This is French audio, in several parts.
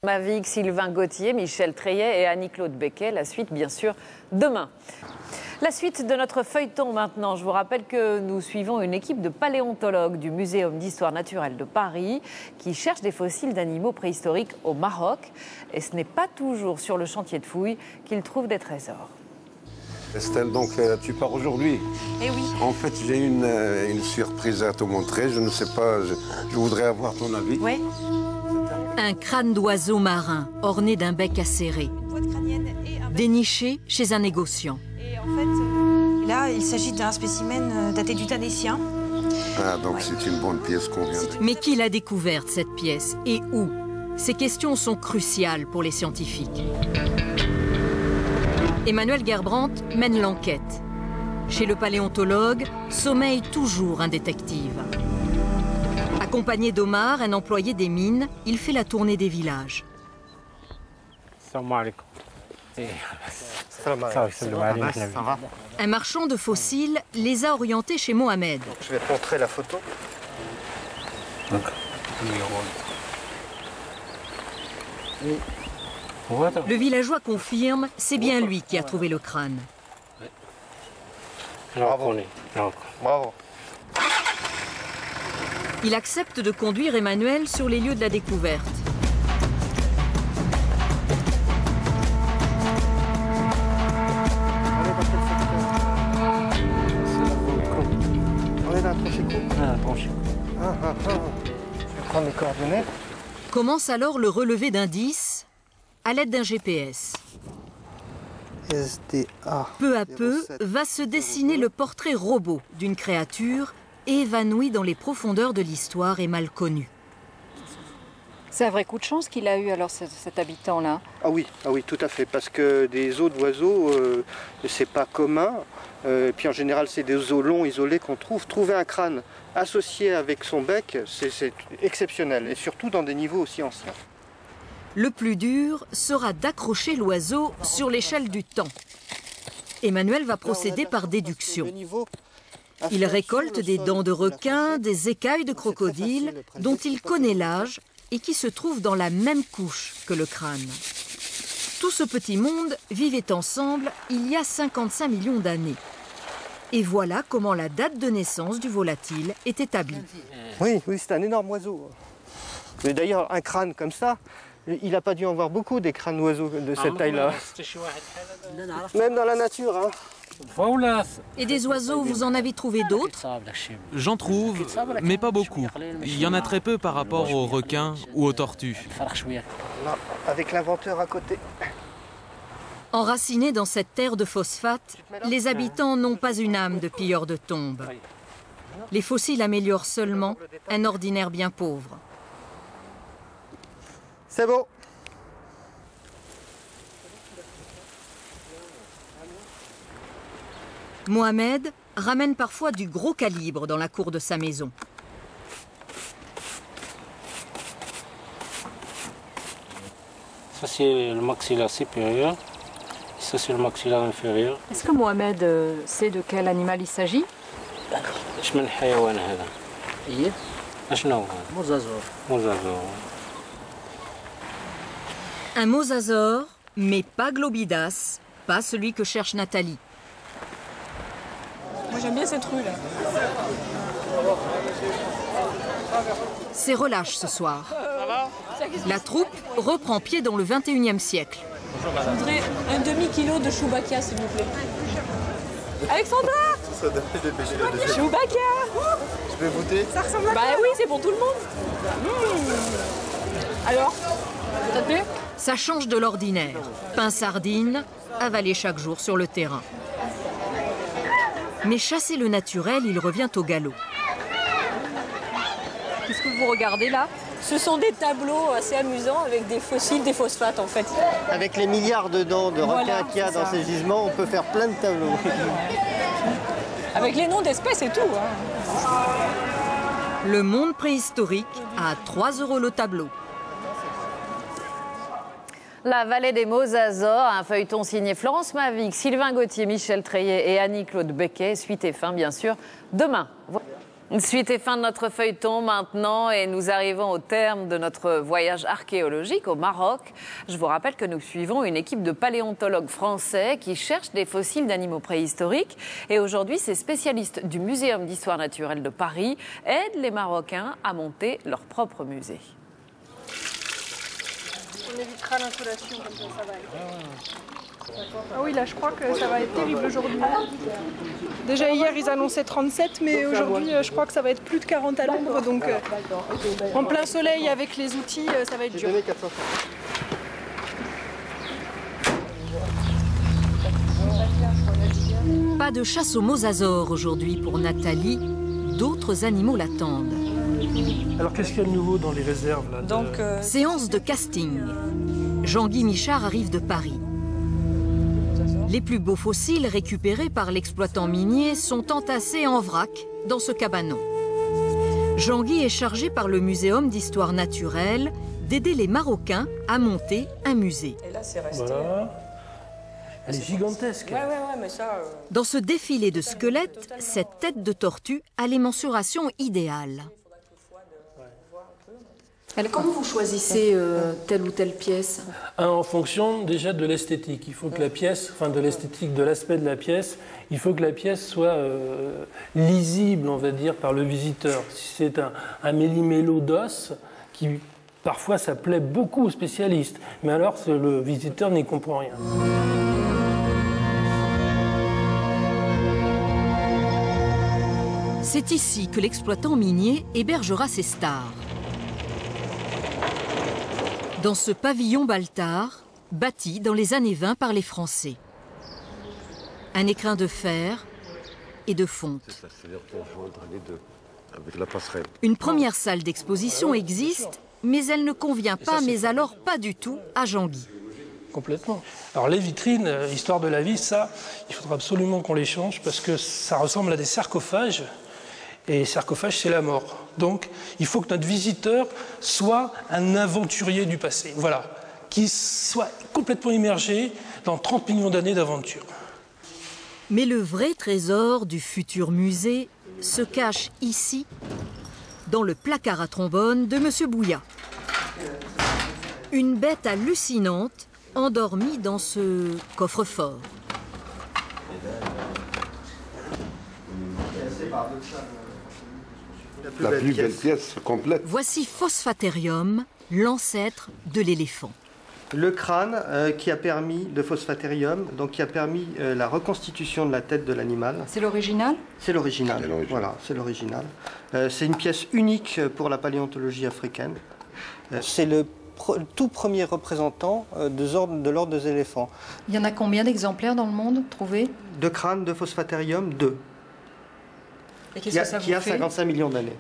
Mavic, Sylvain Gauthier, Michel Treillet et Annie-Claude Becquet. La suite, bien sûr, demain. La suite de notre feuilleton maintenant. Je vous rappelle que nous suivons une équipe de paléontologues du Muséum d'histoire naturelle de Paris qui cherche des fossiles d'animaux préhistoriques au Maroc. Et ce n'est pas toujours sur le chantier de fouilles qu'ils trouvent des trésors. Estelle, donc tu pars aujourd'hui? Eh oui. En fait, j'ai une surprise à te montrer. Je ne sais pas, je voudrais avoir ton avis. Oui. Un crâne d'oiseau marin orné d'un bec acéré, déniché chez un négociant. Et en fait, là, il s'agit d'un spécimen daté du Tanétien. Ah, donc c'est une bonne pièce qu'on vient de... Mais qui l'a découverte, cette pièce, et où? Ces questions sont cruciales pour les scientifiques. Emmanuel Gerbrandt mène l'enquête. Chez le paléontologue, sommeille toujours un détective. Accompagné d'Omar, un employé des mines, il fait la tournée des villages. Un marchand de fossiles les a orientés chez Mohamed. Je vais te montrer la photo. Le villageois confirme, c'est bien lui qui a trouvé le crâne. Bravo. Bravo. Il accepte de conduire Emmanuel sur les lieux de la découverte. On est dans un tranché. Je vais prendre les coordonnées. Commence alors le relevé d'indices à l'aide d'un GPS. SDA. Peu à peu, va se dessiner le portrait robot d'une créature évanouie dans les profondeurs de l'histoire et mal connue. C'est un vrai coup de chance qu'il a eu alors cet habitant-là. Ah oui, tout à fait, parce que des os d'oiseaux, c'est pas commun. Puis en général, c'est des os longs, isolés qu'on trouve. Trouver un crâne associé avec son bec, c'est exceptionnel, et surtout dans des niveaux aussi anciens. Le plus dur sera d'accrocher l'oiseau sur l'échelle du temps. Emmanuel va procéder par déduction. Il récolte des dents de requin, des écailles de crocodile, dont il connaît l'âge et qui se trouvent dans la même couche que le crâne. Tout ce petit monde vivait ensemble il y a 55 millions d'années. Et voilà comment la date de naissance du volatile est établie. Oui, c'est un énorme oiseau. Mais d'ailleurs, un crâne comme ça, il n'a pas dû en voir beaucoup des crânes d'oiseaux de cette taille-là. Même dans la nature, hein. Et des oiseaux, vous en avez trouvé d'autres? J'en trouve, mais pas beaucoup. Il y en a très peu par rapport aux requins ou aux tortues. Là, avec l'inventeur à côté. Enracinés dans cette terre de phosphate, les habitants n'ont pas une âme de pilleurs de tombes. Les fossiles améliorent seulement un ordinaire bien pauvre. C'est bon. Mohamed ramène parfois du gros calibre dans la cour de sa maison. Ça, c'est le maxillaire supérieur. Ça, c'est le maxillaire inférieur. Est-ce que Mohamed sait de quel animal il s'agit? Un mosasaure, mais pas Globidas, pas celui que cherche Nathalie. Moi, j'aime bien cette rue-là. C'est relâche ce soir. La troupe reprend pied dans le 21e siècle. Je voudrais un demi-kilo de Chewbacca, s'il vous plaît. Alexandra! Chewbacca! Je peux goûter? Ça ressemble à quoi? Bah oui, c'est pour tout le monde. Alors, ça te plaît? Ça change de l'ordinaire. Pain sardine, avalé chaque jour sur le terrain. Mais chasser le naturel, il revient au galop. Qu'est-ce que vous regardez là? Ce sont des tableaux assez amusants avec des fossiles, des phosphates en fait. Avec les milliards de dents de requins qu'il y a dans ces gisements, on peut faire plein de tableaux. Avec les noms d'espèces et tout. Hein. Le monde préhistorique à 3 € le tableau. La vallée des mosasaures, un feuilleton signé Florence Mavic, Sylvain Gauthier, Michel Treillet et Annie-Claude Becquet. Suite et fin, bien sûr, demain. Suite et fin de notre feuilleton maintenant et nous arrivons au terme de notre voyage archéologique au Maroc. Je vous rappelle que nous suivons une équipe de paléontologues français qui cherchent des fossiles d'animaux préhistoriques. Et aujourd'hui, ces spécialistes du Muséum d'histoire naturelle de Paris aident les Marocains à monter leur propre musée. On évitera l'insolation comme ça va aller. Ah oui, là je crois que ça va être terrible aujourd'hui. Déjà hier ils annonçaient 37, mais aujourd'hui je crois que ça va être plus de 40 à l'ombre, donc en plein soleil avec les outils, ça va être dur. Pas de chasse aux mosasaures aujourd'hui pour Nathalie, d'autres animaux l'attendent. Alors qu'est-ce qu'il y a de nouveau dans les réserves là, Séance de casting. Jean-Guy Michard arrive de Paris. Les plus beaux fossiles récupérés par l'exploitant minier sont entassés en vrac dans ce cabanon. Jean-Guy est chargé par le Muséum d'histoire naturelle d'aider les Marocains à monter un musée. Et là, c'est resté. Voilà. Elle est gigantesque. Ouais, mais ça... Dans ce défilé de squelettes, cette tête de tortue a les mensurations idéales. Comment vous choisissez telle ou telle pièce? En fonction déjà de l'esthétique. Il faut que la pièce, enfin de l'esthétique, de l'aspect de la pièce, il faut que la pièce soit lisible, on va dire, par le visiteur. Si c'est un méli-mélo d'os, qui parfois ça plaît beaucoup aux spécialistes, mais alors le visiteur n'y comprend rien. C'est ici que l'exploitant minier hébergera ses stars. Dans ce pavillon Baltard, bâti dans les années 20 par les Français. Un écrin de fer et de fonte. Une première salle d'exposition existe, mais elle ne convient pas, mais alors pas du tout, à Jean-Guy. Complètement. Alors les vitrines, histoire de la vie, ça, il faudra absolument qu'on les change parce que ça ressemble à des sarcophages. Et sarcophage, c'est la mort. Donc, il faut que notre visiteur soit un aventurier du passé. Voilà. Qui soit complètement immergé dans 30 millions d'années d'aventure. Mais le vrai trésor du futur musée se cache ici, dans le placard à trombone de M. Bouillat. Une bête hallucinante endormie dans ce coffre-fort. La plus belle pièce complète. Voici Phosphaterium, l'ancêtre de l'éléphant. Le crâne qui a permis, le Phosphaterium, donc qui a permis la reconstitution de la tête de l'animal. C'est l'original? C'est l'original, voilà, c'est l'original. C'est une pièce unique pour la paléontologie africaine. C'est le tout premier représentant de l'ordre des éléphants. Il y en a combien d'exemplaires dans le monde trouvés? De crânes de Phosphaterium, 2. Et qu'est-ce que ça vous fait? Qui a 55 millions d'années.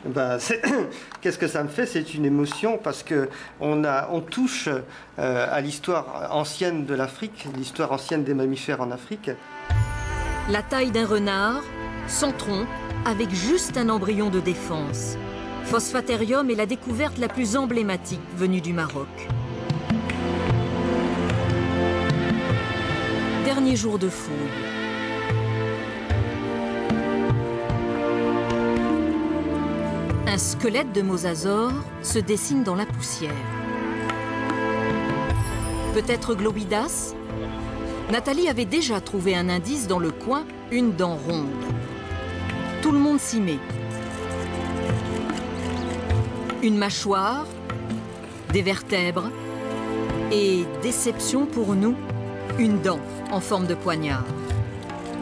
Ben, qu'est-ce que ça me fait? C'est une émotion parce qu'on touche à l'histoire ancienne de l'Afrique, l'histoire ancienne des mammifères en Afrique. La taille d'un renard, sans tronc, avec juste un embryon de défense. Phosphaterium est la découverte la plus emblématique venue du Maroc. Dernier jour de fouille. Un squelette de mosasaure se dessine dans la poussière. Peut-être Globidas? Nathalie avait déjà trouvé un indice dans le coin, une dent ronde. Tout le monde s'y met. Une mâchoire, des vertèbres et, déception pour nous, une dent en forme de poignard.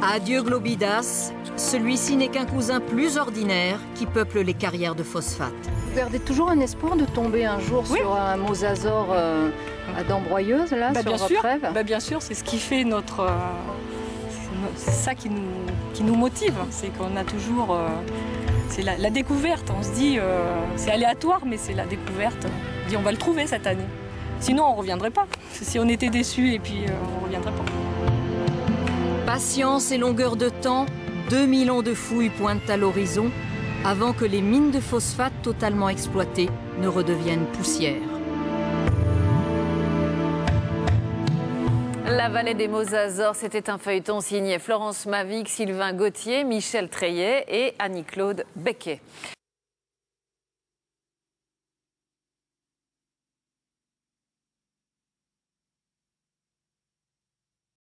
Adieu Globidas, celui-ci n'est qu'un cousin plus ordinaire qui peuple les carrières de phosphate. Vous gardez toujours un espoir de tomber un jour sur un mosasaure à dents broyeuses, là, sur votre rêve? Bien sûr, c'est ce qui fait notre... c'est ça qui nous motive, c'est qu'on a toujours... c'est la découverte, on se dit, c'est aléatoire, mais c'est la découverte. On dit, on va le trouver cette année. Sinon, on ne reviendrait pas. Si on était déçus, et puis on ne reviendrait pas. Patience et longueur de temps, 2000 ans de fouilles pointent à l'horizon avant que les mines de phosphate totalement exploitées ne redeviennent poussière. La vallée des Mosasaures, c'était un feuilleton signé Florence Mavic, Sylvain Gauthier, Michel Treillet et Annie-Claude Becquet.